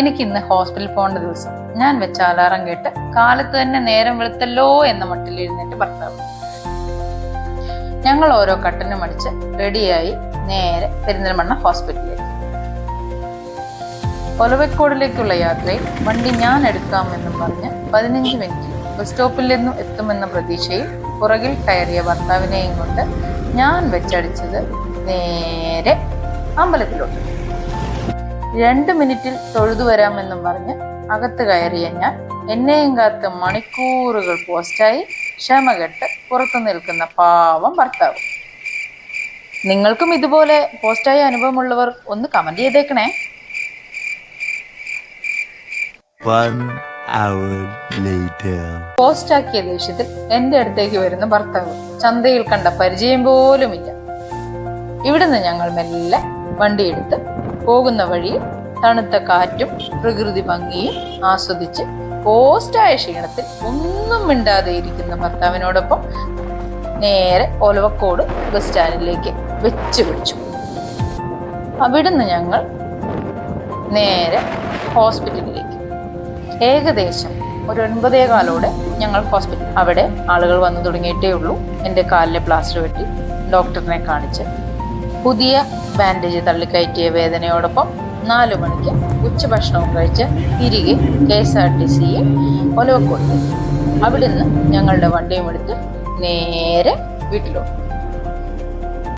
എനിക്കിന്ന് ഹോസ്പിറ്റലിൽ പോകേണ്ട ദിവസം. ഞാൻ വെച്ച അലാറം കേട്ട് കാലത്ത് തന്നെ നേരം വെളുത്തല്ലോ എന്ന മട്ടിൽ എഴുന്നേറ്റ് ഭർത്താവ്. ഞങ്ങൾ ഓരോ കട്ടനും അടിച്ച് റെഡിയായി നേരെ പെരിന്തൽമണ്ണ ഹോസ്പിറ്റലിലേക്ക്. ഒലവക്കോടിലേക്കുള്ള യാത്രയിൽ വണ്ടി ഞാൻ എടുക്കാമെന്നും പറഞ്ഞ് 15 മിനിറ്റിൽ ബസ് സ്റ്റോപ്പിൽ നിന്നും എത്തുമെന്ന പ്രതീക്ഷയിൽ പുറകിൽ കയറിയ ഭർത്താവിനെയും കൊണ്ട് ഞാൻ വെച്ചടിച്ചത് നേരെ അമ്പലത്തിലോട്ട്. 2 മിനിറ്റിൽ തൊഴുതു വരാമെന്നും പറഞ്ഞ് അകത്ത് കയറിയ ഞാൻ എന്നെയും കാത്ത് മണിക്കൂറുകൾ പോസ്റ്റായി ക്ഷമകെട്ട് പുറത്തു നിൽക്കുന്ന പാവം ഭർത്താവ്. നിങ്ങൾക്കും ഇതുപോലെ പോസ്റ്റായ അനുഭവമുള്ളവർ ഒന്ന് കമന്റ് ചെയ്തേക്കണേ. 1 hour later. പോസ്റ്റാക്കിയ ദേഷ്യത്തിൽ എന്റെ അടുത്തേക്ക് വരുന്ന ഭർത്താവ് ചന്തയിൽ കണ്ട പരിചയം പോലുമില്ല. ഇവിടുന്ന് ഞങ്ങൾ മെല്ലെ വണ്ടിയെടുത്ത് പോകുന്ന വഴിയിൽ തണുത്ത കാറ്റും പ്രകൃതി ഭംഗിയും ആസ്വദിച്ച് പോസ്റ്റായ ക്ഷീണത്തിൽ ഒന്നും മിണ്ടാതെ ഇരിക്കുന്ന ഭർത്താവിനോടൊപ്പം നേരെ ഒലവക്കോട് ബസ് സ്റ്റാൻഡിലേക്ക് വെച്ച് പിടിച്ചു. അവിടുന്ന് ഞങ്ങൾ നേരെ ഹോസ്പിറ്റലിലേക്ക്. ഏകദേശം ഒരു 9:15 ഞങ്ങൾ ഹോസ്പിറ്റൽ. അവിടെ ആളുകൾ വന്നു തുടങ്ങിയിട്ടേ ഉള്ളൂ. എൻ്റെ കാലിലെ പ്ലാസ്റ്റർ വെട്ടി ഡോക്ടറിനെ കാണിച്ച് പുതിയ ബാൻഡേജ് തള്ളിക്കയറ്റിയ വേദനയോടൊപ്പം 4 മണിക്ക് ഉച്ചഭക്ഷണവും കഴിച്ച് തിരികെ KSRTC ഒലവക്കോട്. അവിടുന്ന് ഞങ്ങളുടെ വണ്ടിയും എടുത്ത് നേരെ വീട്ടിലോട്ട്.